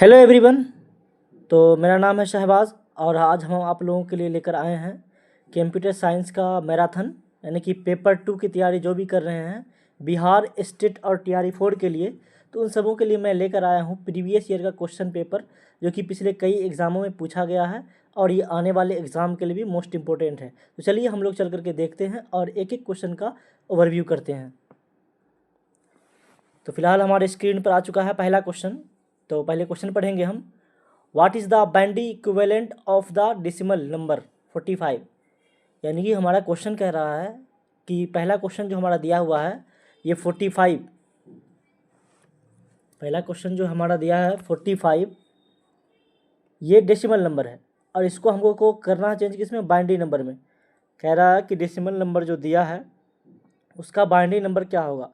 Hello everyone. तो मेरा नाम है शहबाज और आज हम आप लोगों के लिए लेकर आए हैं कंप्यूटर साइंस का मैराथन यानी कि पेपर 2 की तैयारी जो भी कर रहे हैं बिहार स्टेट और टीआरई 4 के लिए। तो उन सबों के लिए मैं लेकर आया हूं प्रीवियस ईयर का क्वेश्चन पेपर जो कि पिछले कई एग्ज़ामों में पूछा गया है और ये आने वाले एग्ज़ाम के लिए भी मोस्ट इम्पोर्टेंट है। तो चलिए हम लोग चल करके देखते हैं और एक एक क्वेश्चन का ओवरव्यू करते हैं। तो फिलहाल हमारे स्क्रीन पर आ चुका है पहला क्वेश्चन। तो पहले क्वेश्चन पढ़ेंगे हम। What is the binary equivalent of the decimal number 45। यानी कि हमारा क्वेश्चन कह रहा है कि पहला क्वेश्चन जो हमारा दिया हुआ है ये 45। पहला क्वेश्चन जो हमारा दिया है 45 ये डेसिमल नंबर है और इसको हमको को करना है चेंज किसमें, बाइनरी नंबर में। कह रहा है कि डेसिमल नंबर जो दिया है उसका बाइनरी नंबर क्या होगा।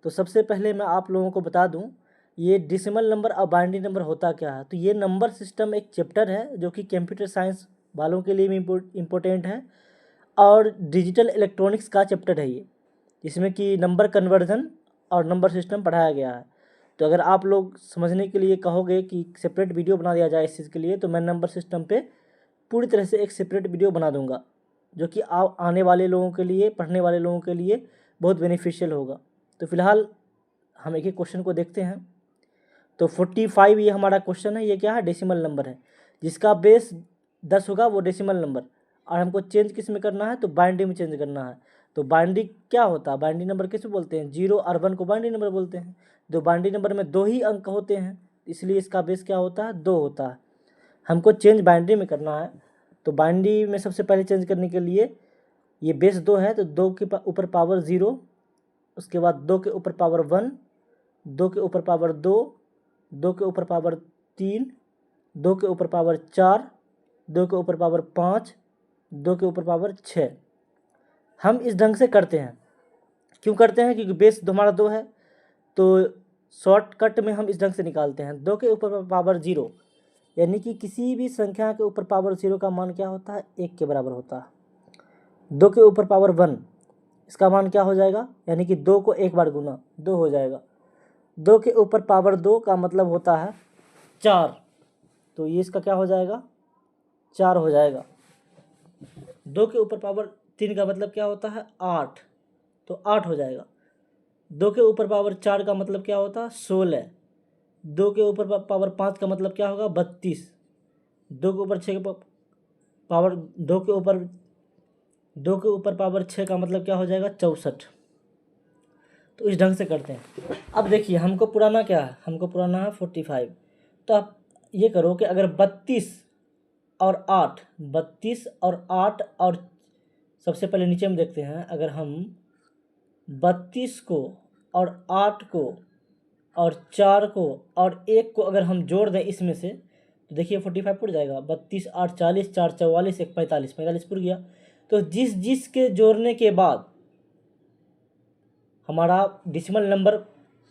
तो सबसे पहले मैं आप लोगों को बता दूं ये डेसिमल नंबर और बाइनरी नंबर होता क्या है। तो ये नंबर सिस्टम एक चैप्टर है जो कि कंप्यूटर साइंस वालों के लिए भी इम्पोर्टेंट है और डिजिटल इलेक्ट्रॉनिक्स का चैप्टर है ये, जिसमें कि नंबर कन्वर्जन और नंबर सिस्टम पढ़ाया गया है। तो अगर आप लोग समझने के लिए कहोगे कि सेपरेट वीडियो बना दिया जाए इस चीज़ के लिए तो मैं नंबर सिस्टम पे पूरी तरह से एक सेपरेट वीडियो बना दूंगा जो कि आने वाले लोगों के लिए, पढ़ने वाले लोगों के लिए बहुत बेनिफिशियल होगा। तो फिलहाल हम एक एक क्वेश्चन को देखते हैं। तो 45 ये हमारा क्वेश्चन है, ये क्या है, डेसिमल नंबर है। जिसका बेस 10 होगा वो डेसिमल नंबर, और हमको चेंज किस में करना है तो बाइनरी में चेंज करना है। तो बाइनरी क्या होता है, बाइनरी नंबर किस में बोलते हैं, 0 और 1 को बाइनरी नंबर बोलते हैं। तो बाइनरी नंबर में 2 ही अंक होते हैं इसलिए इसका बेस क्या होता है, 2 होता है। हमको चेंज बाइनरी में करना है। तो बाइनरी में सबसे पहले चेंज करने के लिए ये बेस 2 है तो 2 के ऊपर पावर 0, उसके बाद 2 के ऊपर पावर 1, 2 के ऊपर पावर 2, 2 के ऊपर पावर 3, 2 के ऊपर पावर 4, 2 के ऊपर पावर 5, 2 के ऊपर पावर 6। हम इस ढंग से करते हैं। क्यों करते हैं, क्योंकि बेस हमारा 2 है तो शॉर्टकट में हम इस ढंग से निकालते हैं। 2 के ऊपर पावर 0 यानी कि किसी भी संख्या के ऊपर पावर 0 का मान क्या होता है, 1 के बराबर होता है। 2 के ऊपर पावर 1 इसका मान क्या हो जाएगा, यानी कि 2 को एक बार गुना 2 हो जाएगा। 2 के ऊपर पावर 2 का मतलब होता है 4, तो ये इसका क्या हो जाएगा, 4 हो जाएगा। 2 के ऊपर पावर 3 का मतलब क्या होता है, 8, तो 8 हो जाएगा। 2 के ऊपर पावर 4 का मतलब क्या होता है, 16। 2 के ऊपर पावर 5 का मतलब क्या होगा, 32। 2 के ऊपर 6 का पावर 2 के ऊपर पावर 6 का मतलब क्या हो जाएगा, 64। तो इस ढंग से करते हैं। अब देखिए हमको पुराना क्या है, हमको पुराना है 45। तो आप ये करो कि अगर 32 और 8 और सबसे पहले नीचे में देखते हैं, अगर हम 32 को और 8 को और 4 को और 1 को अगर हम जोड़ दें इसमें से तो देखिए 45 पुर जाएगा। 32 8 40, 4 44, 1 45, 45 पुर गया। तो जिस के जोड़ने के बाद हमारा डेसिमल नंबर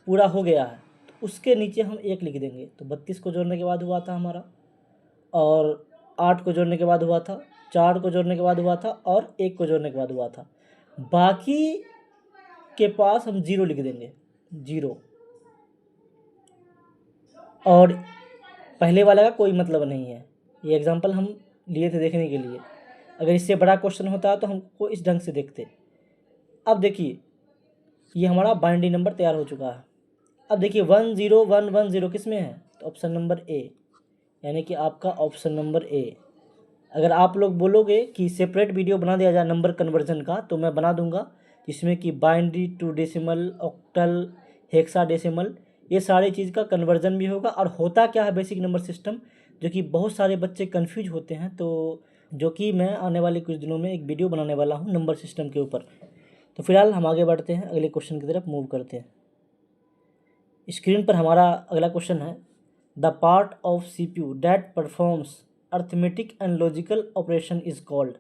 पूरा हो गया है तो उसके नीचे हम 1 लिख देंगे। तो 32 को जोड़ने के बाद हुआ था हमारा, और 8 को जोड़ने के बाद हुआ था, 4 को जोड़ने के बाद हुआ था और 1 को जोड़ने के बाद हुआ था। बाकी के पास हम 0 लिख देंगे, 0। और पहले वाला का कोई मतलब नहीं है, ये एग्जांपल हम लिए थे देखने के लिए। अगर इससे बड़ा क्वेश्चन होता तो हमको इस ढंग से देखते। अब देखिए ये हमारा बाइनरी नंबर तैयार हो चुका है। अब देखिए 10110 किस में है, तो ऑप्शन नंबर ए, यानी कि आपका ऑप्शन नंबर ए। अगर आप लोग बोलोगे कि सेपरेट वीडियो बना दिया जाए नंबर कन्वर्जन का तो मैं बना दूंगा, जिसमें कि binary to decimal, octal, hexadecimal, ये सारी चीज़ का कन्वर्जन भी होगा। और होता क्या है बेसिक नंबर सिस्टम, जो कि बहुत सारे बच्चे कन्फ्यूज होते हैं, तो जो कि मैं आने वाले कुछ दिनों में एक वीडियो बनाने वाला हूँ नंबर सिस्टम के ऊपर। तो फिलहाल हम आगे बढ़ते हैं, अगले क्वेश्चन की तरफ मूव करते हैं। स्क्रीन पर हमारा अगला क्वेश्चन है, the part of CPU that performs arithmetic and logical operation is called.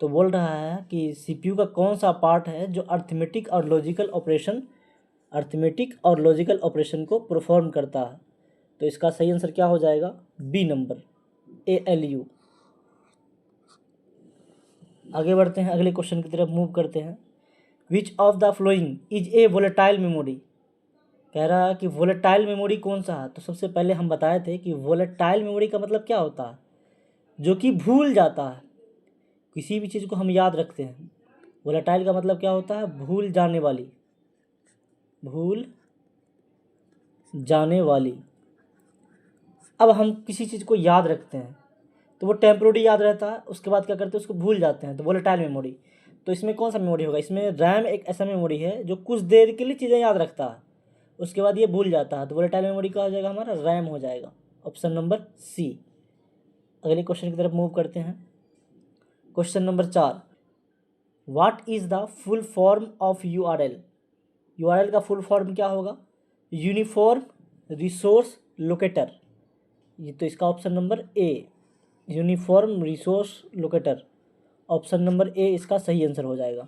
तो बोल रहा है कि CPU का कौन सा पार्ट है जो अर्थमेटिक और लॉजिकल ऑपरेशन को परफॉर्म करता है। तो इसका सही आंसर क्या हो जाएगा, बी नंबर, ALU। आगे बढ़ते हैं, अगले क्वेश्चन की तरफ मूव करते हैं। Which of the following is a volatile memory. कह रहा है कि वोलेटाइल मेमोरी कौन सा है। तो सबसे पहले हम बताए थे कि वोलेटाइल मेमोरी का मतलब क्या होता है, जो कि भूल जाता है, किसी भी चीज़ को हम याद रखते हैं। वोलेटाइल का मतलब क्या होता है, भूल जाने वाली, भूल जाने वाली। अब हम किसी चीज़ को याद रखते हैं तो वो टेम्पोररी याद रहता है, उसके बाद क्या करते हैं, उसको भूल जाते हैं, तो वोलेटाइल मेमोरी। तो इसमें कौन सा मेमोरी होगा, इसमें रैम एक ऐसा मेमोरी है जो कुछ देर के लिए चीज़ें याद रखता है, उसके बाद ये भूल जाता है। तो वोलेटाइल मेमोरी का हो जाएगा हमारा रैम हो जाएगा, ऑप्शन नंबर सी। अगले क्वेश्चन की तरफ मूव करते हैं। Question number 4, what is the full form of URL। URL का फुल फॉर्म क्या होगा, यूनिफॉर्म रिसोर्स लोकेटर। ये तो इसका ऑप्शन नंबर ए, uniform resource locator, option number ए इसका सही आंसर हो जाएगा।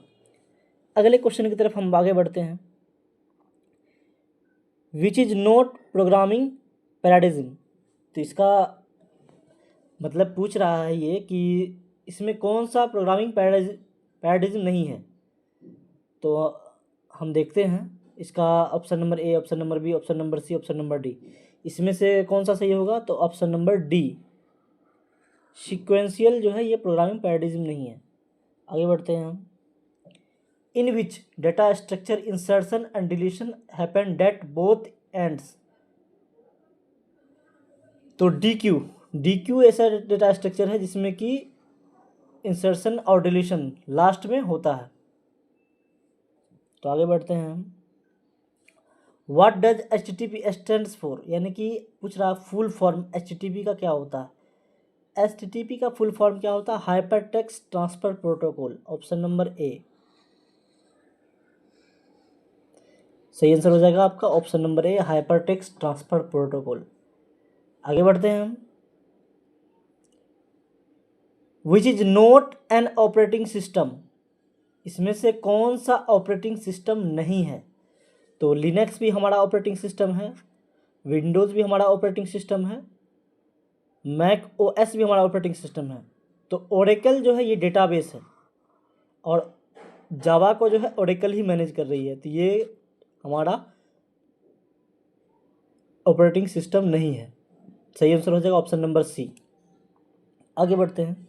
अगले क्वेश्चन की तरफ हम आगे बढ़ते हैं। Which is not programming paradigm. तो इसका मतलब पूछ रहा है ये कि इसमें कौन सा प्रोग्रामिंग पैराडिज्म नहीं है। तो हम देखते हैं इसका option number A, option number B, option number C, option number D, इसमें से कौन सा सही होगा। तो ऑप्शन नंबर डी, सीक्वेंशियल जो है ये प्रोग्रामिंग पैराडिज्म नहीं है। आगे बढ़ते हैं हम। In which data structure insertion and deletion happen that both ends. तो डी क्यू ऐसा डेटा स्ट्रक्चर है जिसमें कि इंसर्शन और डिलीशन लास्ट में होता है। तो आगे बढ़ते हैं हम। What does HTTP stands for, यानी कि पूछ रहा फुल फॉर्म HTTP का क्या होता है। HTTP का फुल फॉर्म क्या होता है, hyper text transfer protocol, option number A सही आंसर हो जाएगा आपका, ऑप्शन नंबर ए हाइपर टेक्स्ट ट्रांसफर प्रोटोकॉल। आगे बढ़ते हैं हम। Which is not an operating system, इसमें से कौन सा ऑपरेटिंग सिस्टम नहीं है। तो लिनक्स भी हमारा ऑपरेटिंग सिस्टम है, विंडोज़ भी हमारा ऑपरेटिंग सिस्टम है, मैक OS भी हमारा ऑपरेटिंग सिस्टम है। तो ओरेकल जो है ये डेटाबेस है और जावा को जो है ओरेकल ही मैनेज कर रही है, तो ये हमारा ऑपरेटिंग सिस्टम नहीं है। सही आंसर हो जाएगा ऑप्शन नंबर सी। आगे बढ़ते हैं।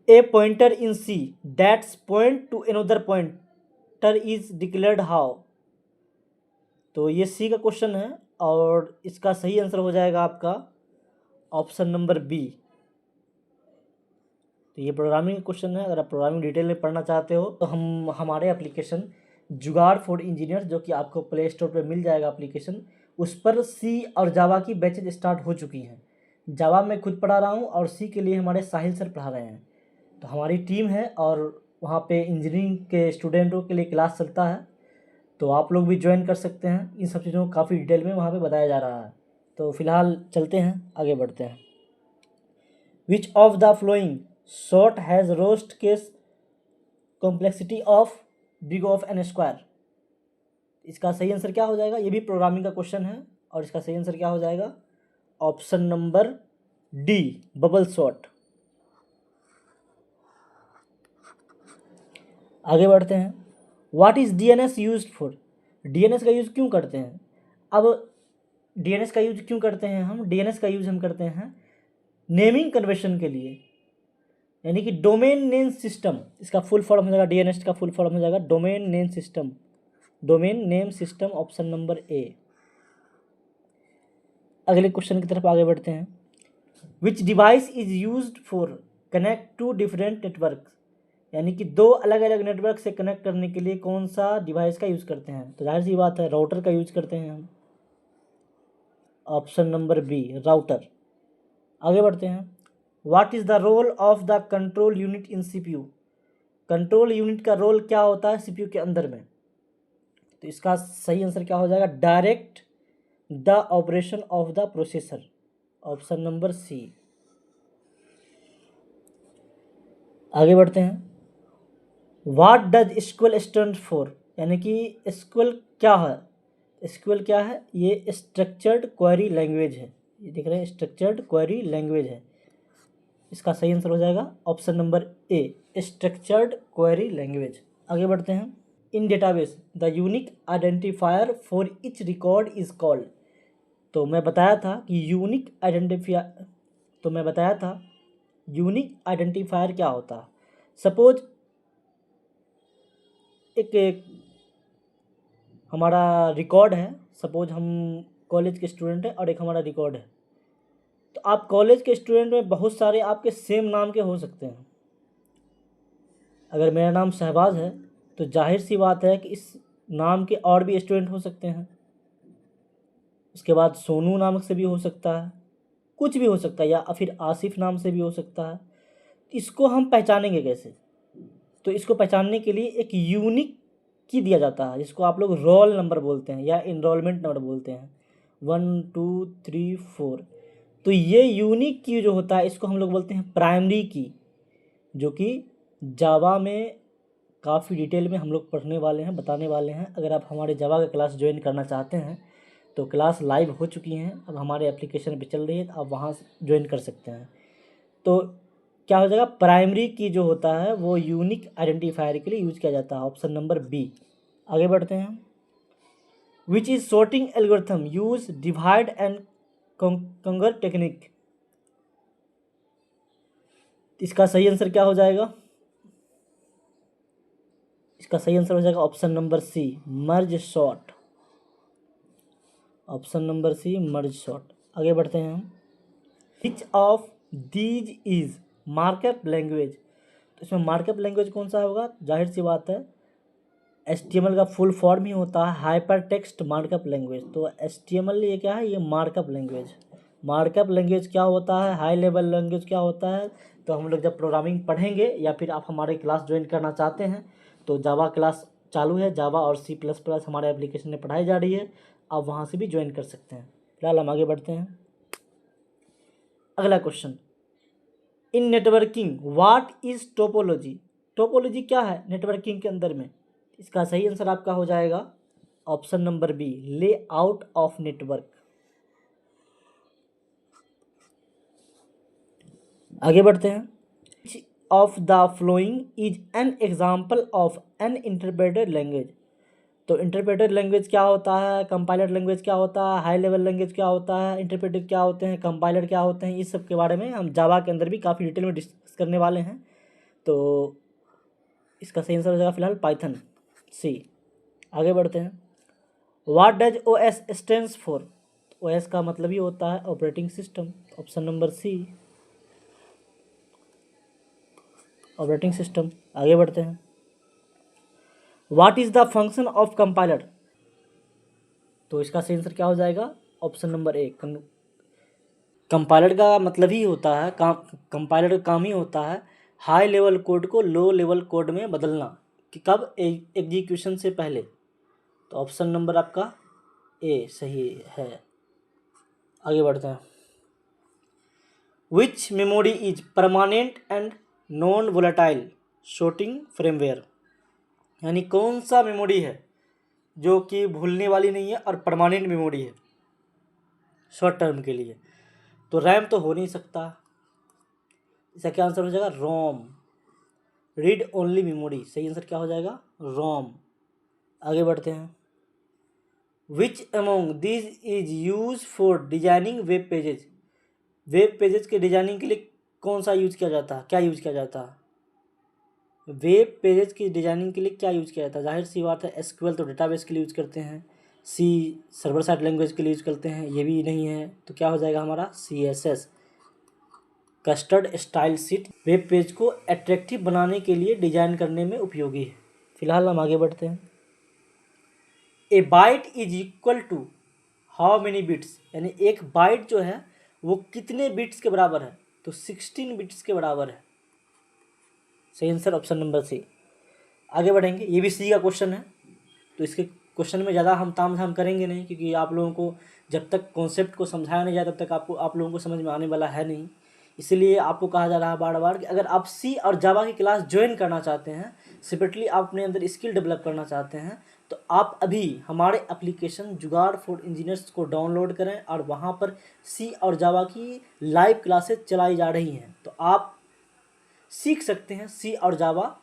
ए pointer in see that's point two another pointer is declared how. तो ये सी का क्वेश्चन है और इसका सही आंसर हो जाएगा आपका ऑप्शन नंबर बी। तो ये प्रोग्रामिंग का क्वेश्चन है। अगर आप प्रोग्रामिंग डिटेल में पढ़ना चाहते हो तो हमारे एप्लीकेशन जुगाड़ फॉर इंजीनियर, जो कि आपको प्ले स्टोर पर मिल जाएगा एप्लीकेशन, उस पर सी और जावा की बैचेज स्टार्ट हो चुकी हैं। जावा मैं खुद पढ़ा रहा हूँ और सी के लिए हमारे साहिल सर पढ़ा रहे हैं। तो हमारी टीम है और वहाँ पे इंजीनियरिंग के स्टूडेंटों के लिए क्लास चलता है, तो आप लोग भी ज्वाइन कर सकते हैं। इन सब चीज़ों को काफ़ी डिटेल में वहाँ पे बताया जा रहा है। तो फिलहाल चलते हैं, आगे बढ़ते हैं। Which of the following sort has worst case complexity of big of n square. इसका सही आंसर क्या हो जाएगा, ये भी प्रोग्रामिंग का क्वेश्चन है और इसका सही आंसर क्या हो जाएगा, option number D bubble shot. आगे बढ़ते हैं। What is DNS use for. DNS का यूज़ क्यों करते हैं। अब DNS का यूज क्यों करते हैं हम, DNS का यूज हम करते हैं नेमिंग कन्वर्शन के लिए, यानी कि डोमेन नेम सिस्टम। इसका फुल फॉर्म हो जाएगा, DNS का फुल फॉर्म हो जाएगा domain name system, domain name system, option number A. अगले क्वेश्चन की तरफ आगे बढ़ते हैं। Which device is use for connect to different network, यानी कि दो अलग अलग नेटवर्क से कनेक्ट करने के लिए कौन सा डिवाइस का यूज़ करते हैं। तो जाहिर सी बात है राउटर का यूज करते हैं हम, ऑप्शन नंबर बी राउटर। आगे बढ़ते हैं। What is the role of the control unit in CPU। Control unit का रोल क्या होता है CPU के अंदर में। तो इसका सही आंसर क्या हो जाएगा, direct the operation of the processor, option number C. आगे बढ़ते हैं। What does SQL stand for, यानी कि SQL क्या है। SQL क्या है, ये स्ट्रक्चर्ड क्वेरी लैंग्वेज है। ये देख रहे हैं स्ट्रक्चर्ड क्वेरी लैंग्वेज है। इसका सही आंसर हो जाएगा option number A structured query language. आगे बढ़ते हैं। In database the unique identifier for each record is called. तो मैं बताया था यूनिक आइडेंटिफायर क्या होता है। सपोज एक हमारा रिकॉर्ड है, सपोज हम कॉलेज के स्टूडेंट हैं और एक हमारा रिकॉर्ड है। तो आप कॉलेज के स्टूडेंट में बहुत सारे आपके सेम नाम के हो सकते हैं। अगर मेरा नाम शहबाज है तो जाहिर सी बात है कि इस नाम के और भी स्टूडेंट हो सकते हैं। उसके बाद सोनू नाम से भी हो सकता है, कुछ भी हो सकता है, या फिर आसिफ नाम से भी हो सकता है। इसको हम पहचानेंगे कैसे? तो इसको पहचानने के लिए एक यूनिक की दिया जाता है, जिसको आप लोग रोल नंबर बोलते हैं या इनरोलमेंट नंबर बोलते हैं, 1 2 3 4। तो ये यूनिक की जो होता है इसको हम लोग बोलते हैं प्राइमरी की, जो कि जावा में काफ़ी डिटेल में हम लोग पढ़ने वाले हैं, बताने वाले हैं। अगर आप हमारे जावा का क्लास ज्वाइन करना चाहते हैं तो क्लास लाइव हो चुकी हैं, अब हमारे एप्लीकेशन पे चल रही है, तो आप वहाँ ज्वाइन कर सकते हैं। तो क्या हो जाएगा, प्राइमरी की जो होता है वो यूनिक आइडेंटिफायर के लिए यूज किया जाता है। Option number B. आगे बढ़ते हैं। Which is sorting algorithm use divide and conquer technique. इसका सही आंसर क्या हो जाएगा? इसका सही आंसर हो जाएगा option number C, merge sort. Option number C, merge sort. आगे बढ़ते हैं हम। Which of these is markup language. तो इसमें मार्कअप लैंग्वेज कौन सा होगा? जाहिर सी बात है HTML का फुल फॉर्म ही होता है हाइपर टेक्स्ट मार्कअप लैंग्वेज। तो HTML ये क्या है? ये मार्कअप लैंग्वेज। मार्कअप लैंग्वेज क्या होता है, हाई लेवल लैंग्वेज क्या होता है, तो हम लोग जब प्रोग्रामिंग पढ़ेंगे या फिर आप हमारे क्लास ज्वाइन करना चाहते हैं तो जावा क्लास चालू है, जावा और C++ हमारे एप्लीकेशन में पढ़ाई जा रही है, आप वहाँ से भी ज्वाइन कर सकते हैं। फिलहाल हम आगे बढ़ते हैं। अगला question, in networking what is topology. Topology क्या है नेटवर्किंग के अंदर में? इसका सही आंसर आपका हो जाएगा option number B, layout of network. आगे बढ़ते हैं। Of the following is an example of an interpreted language. तो इंटरप्रेटेड लैंग्वेज क्या होता है, कंपाइलर लैंग्वेज क्या होता है, हाई लेवल लैंग्वेज क्या होता है, इंटरप्रेटेड क्या होते हैं, कंपाइलर क्या होते हैं, इस सब के बारे में हम जावा के अंदर भी काफ़ी डिटेल में डिस्कस करने वाले हैं। तो इसका सही आंसर हो जाएगा फिलहाल पाइथन, सी। आगे बढ़ते हैं। What does OS stands for. OS का मतलब ही होता है operating system. Option number C, operating system. आगे बढ़ते हैं। What is the function of compiler. तो इसका सही आंसर क्या हो जाएगा ऑप्शन नंबर ए, कंपाइलर का मतलब ही होता है कंपाइलर का काम ही होता है हाई लेवल कोड को लो लेवल कोड में बदलना, कि कब एग्जीक्यूशन से पहले। तो ऑप्शन नंबर आपका ए सही है। आगे बढ़ते हैं। Which memory is permanent and non volatile sorting framework. यानी कौन सा मेमोरी है जो कि भूलने वाली नहीं है और परमानेंट मेमोरी है शॉर्ट टर्म के लिए। तो रैम तो हो नहीं सकता, इसका क्या आंसर हो जाएगा रोम, रीड ओनली मेमोरी। सही आंसर क्या हो जाएगा रोम। आगे बढ़ते हैं। Which among this is use for designing web pages. Web pages के डिजाइनिंग के लिए कौन सा यूज किया जाता है, क्या यूज किया जाता है? वेब पेजेज की डिजाइनिंग के लिए क्या यूज किया जाता है? जाहिर सी बात है SQL तो डेटाबेस के लिए यूज करते हैं, C सर्वर साइड लैंग्वेज के लिए यूज करते हैं, ये भी नहीं है। तो क्या हो जाएगा हमारा CSS, custard style sheet. Web page को अट्रैक्टिव बनाने के लिए डिजाइन करने में उपयोगी है। फिलहाल हम आगे बढ़ते हैं। A byte is equal to how many bits. यानी एक बाइट जो है वो कितने बिट्स के बराबर है? तो 16 बिट्स के बराबर है। सही आंसर ऑप्शन नंबर सी। आगे बढ़ेंगे। ये भी सी का क्वेश्चन है, तो इसके क्वेश्चन में ज़्यादा हम ताम झाम करेंगे नहीं, क्योंकि आप लोगों को जब तक कॉन्सेप्ट को समझाया नहीं जाए तब तक आप लोगों को समझ में आने वाला है नहीं। इसलिए आपको कहा जा रहा है बार बार कि अगर आप सी और जावा की क्लास ज्वाइन करना चाहते हैं, सेपरेटली आप अपने अंदर स्किल डेवलप करना चाहते हैं, तो आप अभी हमारे एप्लीकेशन जुगाड़ फॉर इंजीनियर्स को डाउनलोड करें और वहाँ पर सी और जावा की लाइव क्लासेस चलाई जा रही हैं। तो आप सीख सकते हैं सी और जावा,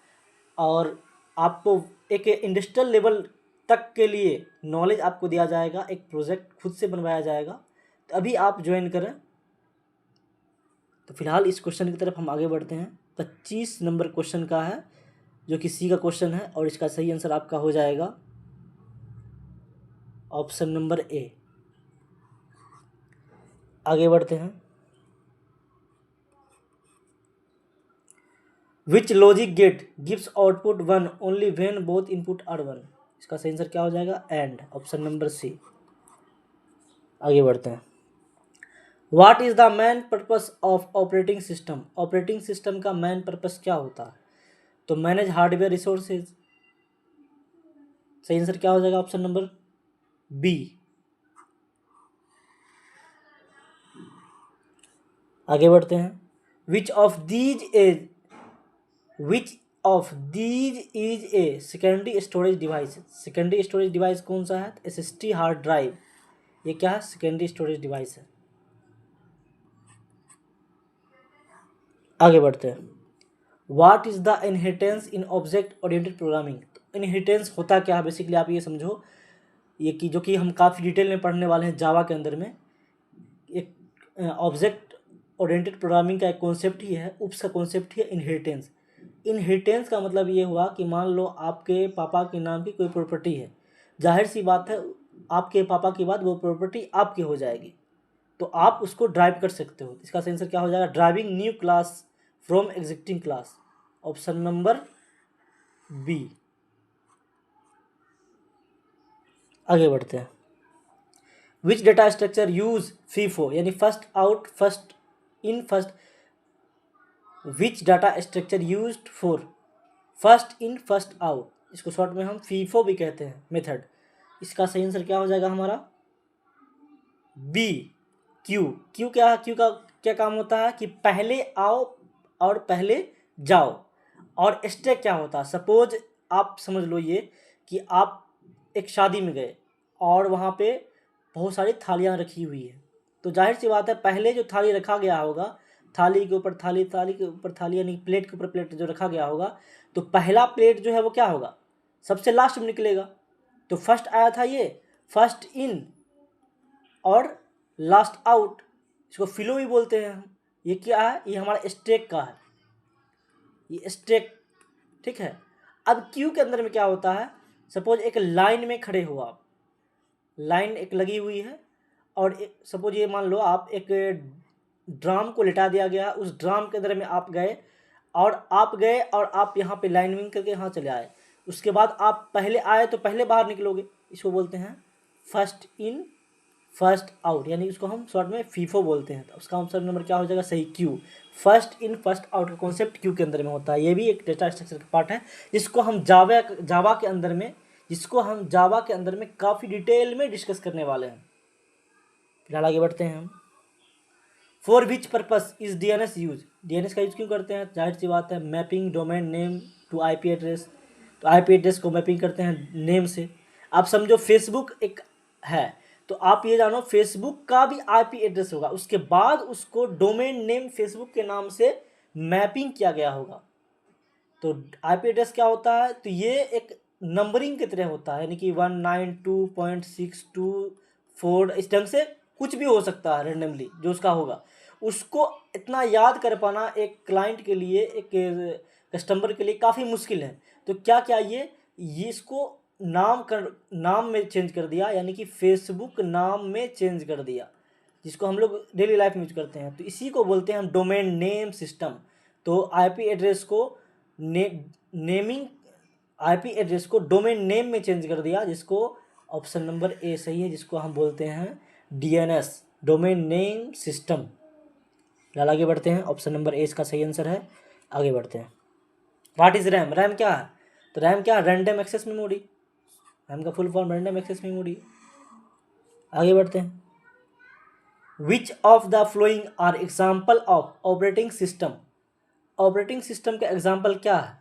और आपको एक इंडस्ट्रियल लेवल तक के लिए नॉलेज आपको दिया जाएगा, एक प्रोजेक्ट खुद से बनवाया जाएगा। तो अभी आप ज्वाइन करें। तो फिलहाल इस क्वेश्चन की तरफ हम आगे बढ़ते हैं। 25 नंबर क्वेश्चन का है, जो कि सी का क्वेश्चन है, और इसका सही आंसर आपका हो जाएगा ऑप्शन नंबर ए। आगे बढ़ते हैं। Which logic gate gives output 1 only when both input are 1। इसका सही आंसर क्या हो जाएगा? And, option number C. आगे बढ़ते हैं। What is the main purpose of operating system. Operating system का मेन पर्पस क्या होता है? तो मैनेज हार्डवेयर रिसोर्सेज। सही आंसर क्या हो जाएगा? Option number B. आगे बढ़ते हैं। Which of these is a secondary storage device. Secondary storage device कौन सा है? SSD hard drive. ये क्या है? सेकेंडरी स्टोरेज डिवाइस है। आगे बढ़ते हैं। What is the inheritance in object oriented programming. Inheritance होता क्या है? बेसिकली आप ये समझो, ये कि जो कि हम काफ़ी डिटेल में पढ़ने वाले हैं जावा के अंदर में। एक ऑब्जेक्ट ओरिएंटेड प्रोग्रामिंग का एक कॉन्सेप्ट ही है, उसका कॉन्सेप्ट ही है इनहेरिटेंस। इनहेरिटेंस का मतलब ये हुआ कि मान लो आपके पापा के नाम की कोई प्रॉपर्टी है, जाहिर सी बात है आपके पापा के बाद वो प्रॉपर्टी आपकी हो जाएगी, तो आप उसको ड्राइव कर सकते हो। इसका आंसर क्या हो जाएगा? Driving new class from existing class, option number B. आगे बढ़ते हैं। Which data structure use FIFO, यानी first out first in first. Which data structure used for first in first out, इसको शॉर्ट में हम फीफो भी कहते हैं मेथड। इसका सही आंसर क्या हो जाएगा हमारा? B, Q. क्यू क्या है? क्यू का क्या काम होता है कि पहले आओ और पहले जाओ। और स्टैक क्या होता है? सपोज आप समझ लो ये कि आप एक शादी में गए और वहाँ पे बहुत सारी थालियाँ रखी हुई है, तो जाहिर सी बात है पहले जो थाली रखा गया होगा, थाली के ऊपर थाली, थाली के ऊपर थाली, यानी प्लेट के ऊपर प्लेट जो रखा गया होगा, तो पहला प्लेट जो है वो क्या होगा? सबसे लास्ट में निकलेगा। तो फर्स्ट आया था ये, फर्स्ट इन और लास्ट आउट, इसको फिलो भी बोलते हैं हम। ये क्या है? ये हमारा स्टैक का है, ये स्टैक, ठीक है। अब क्यू के अंदर में क्या होता है? सपोज एक लाइन में खड़े हो आप, लाइन एक लगी हुई है, और सपोज ये मान लो आप एक ड्राम को लिटा दिया गया, उस ड्राम के अंदर में आप गए और आप यहाँ पे लाइनिंग करके यहाँ चले आए। उसके बाद आप पहले आए तो पहले बाहर निकलोगे, इसको बोलते हैं फर्स्ट इन फर्स्ट आउट, यानी इसको हम शॉर्ट में फीफो बोलते हैं। तो उसका आंसर नंबर क्या हो जाएगा? सही, Q. First in first out का कॉन्सेप्ट क्यू के अंदर में होता है। ये भी एक डेटा स्ट्रक्चर का पार्ट है, जिसको हम जावा के अंदर में काफ़ी डिटेल में डिस्कस करने वाले हैं। फिलहाल आगे बढ़ते हैं हम। For which purpose is DNS use. DNS का यूज क्यों करते हैं? जाहिर सी बात है, mapping domain name to IP address. तो IP एड्रेस को मैपिंग करते हैं नेम से। आप समझो फेसबुक एक है, तो आप ये जानो फेसबुक का भी IP एड्रेस होगा, उसके बाद उसको डोमेन नेम फेसबुक के नाम से मैपिंग किया गया होगा। तो IP एड्रेस क्या होता है? तो ये एक नंबरिंग की तरह होता है, यानी कि 192.624 इस ढंग से कुछ भी हो सकता है रेंडमली जो उसका होगा। उसको इतना याद कर पाना एक क्लाइंट के लिए, एक कस्टमर के लिए काफ़ी मुश्किल है। तो क्या क्या ये इसको नाम में चेंज कर दिया, यानी कि फेसबुक नाम में चेंज कर दिया, जिसको हम लोग डेली लाइफ में यूज करते हैं। तो इसी को बोलते हैं हम डोमेन नेम सिस्टम। तो IP एड्रेस को IP एड्रेस को डोमेन नेम में चेंज कर दिया, जिसको ऑप्शन नंबर ए सही है, जिसको हम बोलते हैं DNS, डोमेन नेम सिस्टम। फिलहाल आगे बढ़ते हैं। ऑप्शन नंबर ए इसका सही आंसर है। आगे बढ़ते हैं। What is RAM. रैम क्या है? तो रैम क्या है? Random access memory. रैम का full form random access memory. आगे बढ़ते हैं। Which of the following are example of operating system. Operating system का एग्जाम्पल क्या है?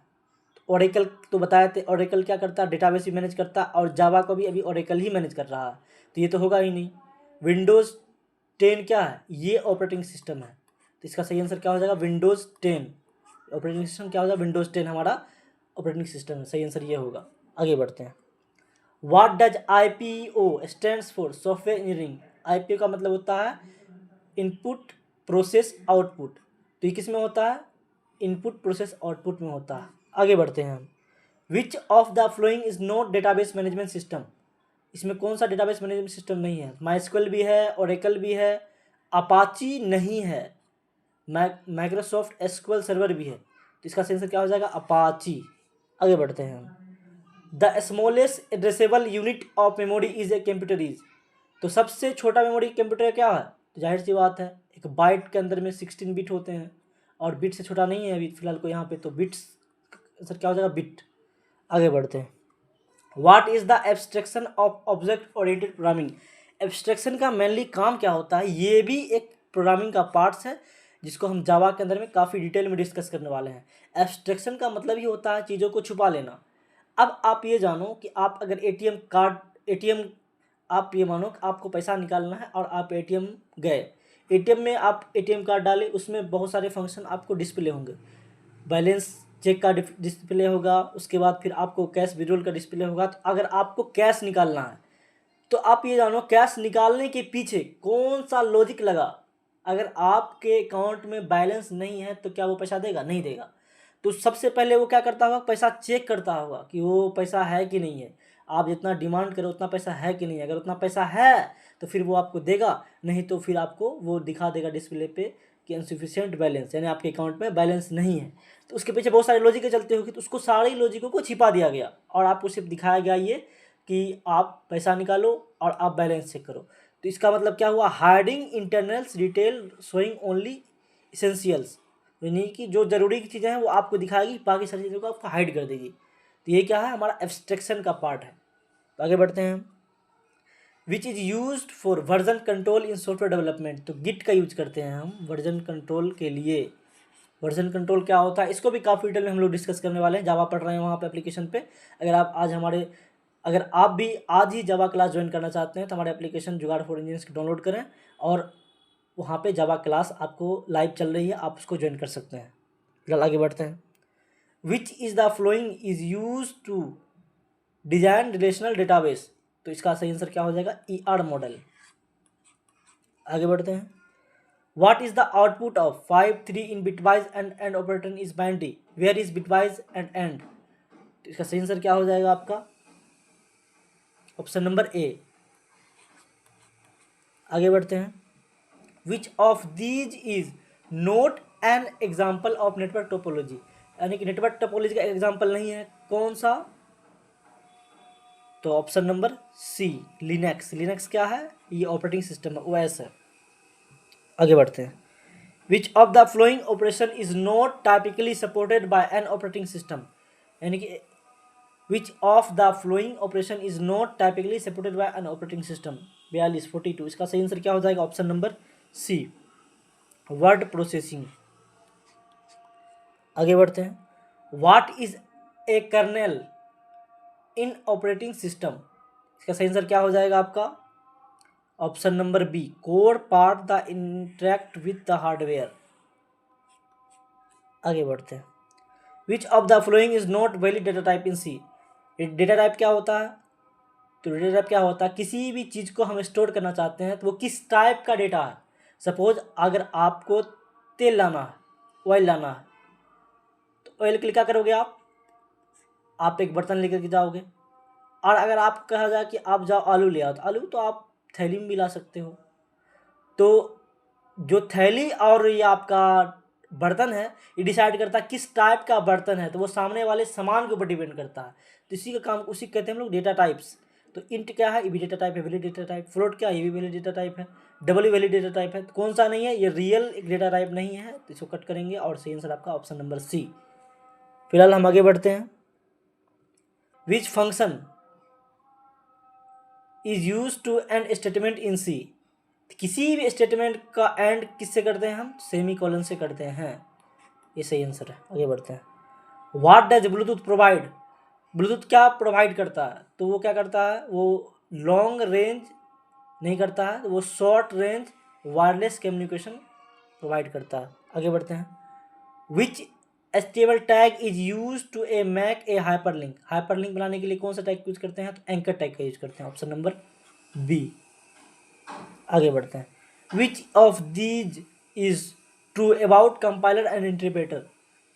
ओरेकल तो बताए थे, ओरेकल क्या करता है? डेटाबेस भी मैनेज करता है, और जावा को भी अभी ओरेकल ही मैनेज कर रहा है, तो ये तो होगा ही नहीं। विंडोज़ 10 क्या है? ये ऑपरेटिंग सिस्टम है, तो इसका सही आंसर क्या हो जाएगा? विंडोज़ 10। ऑपरेटिंग सिस्टम क्या हो जाएगा? विंडोज़ 10 हमारा ऑपरेटिंग सिस्टम है, सही आंसर ये होगा। आगे बढ़ते हैं। What does IPO stands for? Software engineering. IPO का मतलब होता है इनपुट प्रोसेस आउटपुट, तो ये किस में होता है? इनपुट प्रोसेस आउटपुट में होता है। आगे बढ़ते हैं हम। Which of the following is not database management system? इसमें कौन सा डेटाबेस मैनेजमेंट सिस्टम नहीं है? माइस्क्वेल भी है, ओरेकल भी है, अपाची नहीं है, माइक्रोसॉफ्ट एसक्यूएल सर्वर भी है, तो इसका आंसर क्या हो जाएगा? अपाची। आगे बढ़ते हैं हम। The smallest addressable unit of memory is a computer is? तो सबसे छोटा मेमोरी कंप्यूटर क्या है? तो जाहिर सी बात है, एक बाइट के अंदर में 16 बिट होते हैं, और बिट से छोटा नहीं है अभी फिलहाल को यहाँ पे, तो बिट्स सर क्या हो जाएगा? बिट। आगे बढ़ते हैं। What is the abstraction of object oriented programming? Abstraction का मेनली काम क्या होता है? ये भी एक प्रोग्रामिंग का पार्ट्स है, जिसको हम जावा के अंदर में काफ़ी डिटेल में डिस्कस करने वाले हैं। एब्स्ट्रैक्शन का मतलब ही होता है चीज़ों को छुपा लेना। अब आप ये जानो कि आप अगर एटीएम आप ये मानो कि आपको पैसा निकालना है और आप एटीएम गए, एटीएम में आप एटीएम कार्ड डाले, उसमें बहुत सारे फंक्शन आपको डिस्प्ले होंगे। बैलेंस चेक का डिस्प्ले होगा, उसके बाद फिर आपको कैश विड्रॉल का डिस्प्ले होगा। तो अगर आपको कैश निकालना है तो आप ये जानो कैश निकालने के पीछे कौन सा लॉजिक लगा। अगर आपके अकाउंट में बैलेंस नहीं है तो क्या वो पैसा देगा? नहीं देगा। तो सबसे पहले वो क्या करता होगा? पैसा चेक करता होगा कि वो पैसा है कि नहीं है। आप जितना डिमांड करो उतना पैसा है कि नहीं है। अगर उतना पैसा है तो फिर वो आपको देगा, नहीं तो फिर आपको वो दिखा देगा डिस्प्ले पे कि इनसफिशिएंट बैलेंस, यानी आपके अकाउंट में बैलेंस नहीं है। तो उसके पीछे बहुत सारे लॉजिक चलते होगी, तो उसको सारी लॉजिकों को छिपा दिया गया और आपको सिर्फ दिखाया गया ये कि आप पैसा निकालो और आप बैलेंस चेक करो। तो इसका मतलब क्या हुआ? Hiding internals detail showing only essentials, यानी कि जो ज़रूरी की चीज़ें हैं वो आपको दिखाएगी, बाकी सारी चीज़ों को आपको हाइड कर देगी। तो ये क्या है? हमारा एब्स्ट्रैक्शन का पार्ट है। तो आगे बढ़ते हैं। Which is use for version control in software development? तो गिट का यूज करते हैं हम वर्जन कंट्रोल के लिए। वर्जन कंट्रोल क्या होता है इसको भी काफ़ी डिटेल में हम लोग डिस्कस करने वाले हैं। जावा पढ़ रहे हैं वहाँ पे एप्लीकेशन पे। अगर आप भी आज ही जावा क्लास ज्वाइन करना चाहते हैं तो हमारे एप्लीकेशन जुगाड़ फॉर इंजीनियर्स की डाउनलोड करें, और वहाँ पे जावा क्लास आपको लाइव चल रही है, आप उसको ज्वाइन कर सकते हैं। फिलहाल आगे बढ़ते हैं। Which is the following is use to design relational database? तो इसका सही आंसर क्या हो जाएगा? ER model. आगे बढ़ते हैं। What is the output of 5 3 in bitwise and AND operator is binary? Where is bitwise and AND? तो इसका सही आंसर क्या हो जाएगा आपका? ऑप्शन नंबर ए। आगे बढ़ते हैं। Which of these is not an example of network topology? यानी कि नेटवर्क टोपोलॉजी का एग्जाम्पल नहीं है, कौन सा? तो option number C, Linux. Linux क्या है? ये ऑपरेटिंग सिस्टम है, OS है। आगे बढ़ते हैं। Which of the following operation is not typically supported by an operating system? यानी कि which of the following operation is not typically supported by an operating system? 42 इसका सही आंसर क्या हो जाएगा? Option number C, word processing. आगे बढ़ते हैं। What is a kernel in operating system? इसका सही आंसर क्या हो जाएगा आपका? Option number B, core part the interact with the hardware. आगे बढ़ते हैं। Which of the following is not valid data type in C? Data type क्या होता है? तो डेटा टाइप क्या होता है? किसी भी चीज़ को हम स्टोर करना चाहते हैं तो वो किस टाइप का डेटा है। सपोज अगर आपको तेल लाना है, ऑयल लाना है, तो ऑयल के लिए क्या करोगे? आप एक बर्तन लेकर के जाओगे, और अगर आप कहा जाए कि आप जाओ आलू ले आओ, तो आलू तो आप थैली में भी ला सकते हो। तो जो थैली और ये आपका बर्तन है, ये डिसाइड करता है किस टाइप का बर्तन है, तो वो सामने वाले सामान के ऊपर डिपेंड करता है। तो इसी का काम, उसी कहते हैं हम लोग डेटा टाइप्स। तो इंट क्या है? ये भी डेटा टाइप है, वैलिड डेटा टाइप। फ्लोट क्या है? ये भी वैलिड डेटा टाइप है। डबल वैलिड डेटा टाइप है। तो कौन सा नहीं है? ये रियल एक डेटा टाइप नहीं है, तो इसको कट करेंगे और सही आंसर आपका ऑप्शन नंबर सी। फिलहाल हम आगे बढ़ते हैं। Which function is use to end statement in C? किसी भी स्टेटमेंट का एंड किससे करते हैं हम? सेमी कॉलन से करते हैं। ये सही आंसर है। आगे बढ़ते हैं। What does Bluetooth provide? Bluetooth क्या प्रोवाइड करता है? तो वो क्या करता है? वो लॉन्ग रेंज नहीं करता है, वो short range wireless communication provide करता है। आगे बढ़ते हैं। Which HTML tag is use to a make a hyperlink. Hyperlink बनाने के लिए कौन सा टैग यूज करते हैं? तो एंकर टैग का यूज करते हैं, ऑप्शन नंबर बी। आगे बढ़ते हैं। Which of these is true about compiler and interpreter.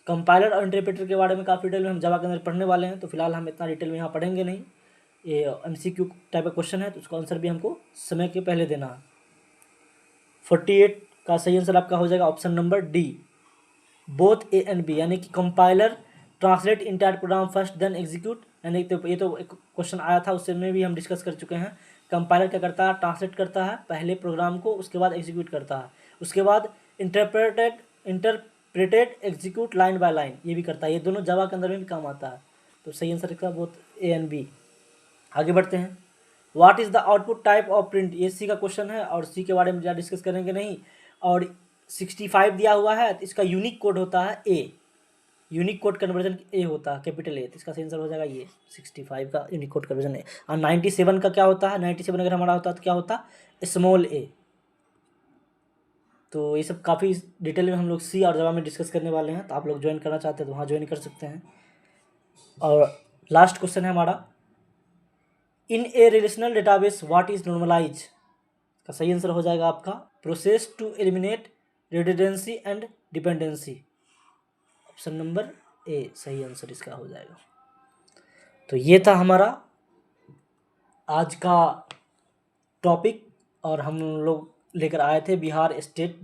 Compiler और इंटरप्रेटर के बारे में काफ़ी डिटेल में हम जावा के अंदर पढ़ने वाले हैं, तो फिलहाल हम इतना डिटेल में यहाँ पढ़ेंगे नहीं। ये MCQ टाइप का क्वेश्चन है, तो उसका आंसर भी हमको समय के पहले देना है। 48 का सही आंसर आपका हो जाएगा option number D, both A and B, यानी कि compiler translate entire program first then execute. यानी तो ये तो एक क्वेश्चन आया था, उससे में भी हम डिस्कस कर चुके हैं। कंपाइलर क्या करता है? ट्रांसलेट करता है पहले प्रोग्राम को, उसके बाद एग्जीक्यूट करता है, उसके बाद interpreted execute line by line, ये भी करता है। ये दोनों जावा के अंदर में भी काम आता है। तो सही आंसर इसका बोथ ए एंड बी। आगे बढ़ते हैं। What is the output type of print. ये सी का क्वेश्चन है और सी के बारे में ज़्यादा डिस्कस करेंगे नहीं। और 65 दिया हुआ है, तो इसका यूनिक कोड होता है ए। यूनिक कोड कन्वर्जन ए होता है, कैपिटल ए। तो इसका सही आंसर हो जाएगा ये 65 का यूनिक कोड कन्वर्जन ए। और 97 का क्या होता है? 97 अगर हमारा होता है तो क्या होता? स्मॉल ए। तो ये सब काफ़ी डिटेल में हम लोग सी और जावा में डिस्कस करने वाले हैं, तो आप लोग ज्वाइन करना चाहते हैं तो वहाँ ज्वाइन कर सकते हैं। और लास्ट क्वेश्चन है हमारा, in a relational database what is normalise. का सही आंसर हो जाएगा आपका process to eliminate redundancy and dependency, option number A सही आंसर इसका हो जाएगा। तो ये था हमारा आज का टॉपिक, और हम लोग लेकर आए थे बिहार स्टेट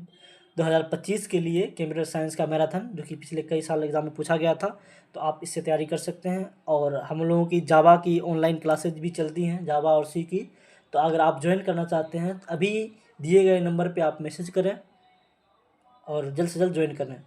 2025 के लिए कंप्यूटर साइंस का मैराथन, जो कि पिछले कई साल एग्ज़ाम में पूछा गया था। तो आप इससे तैयारी कर सकते हैं। और हम लोगों की जावा की ऑनलाइन क्लासेज भी चलती हैं, जावा और सी की। तो अगर आप ज्वाइन करना चाहते हैं तो अभी दिए गए नंबर पे आप मैसेज करें और जल्द से जल्द ज्वाइन करें।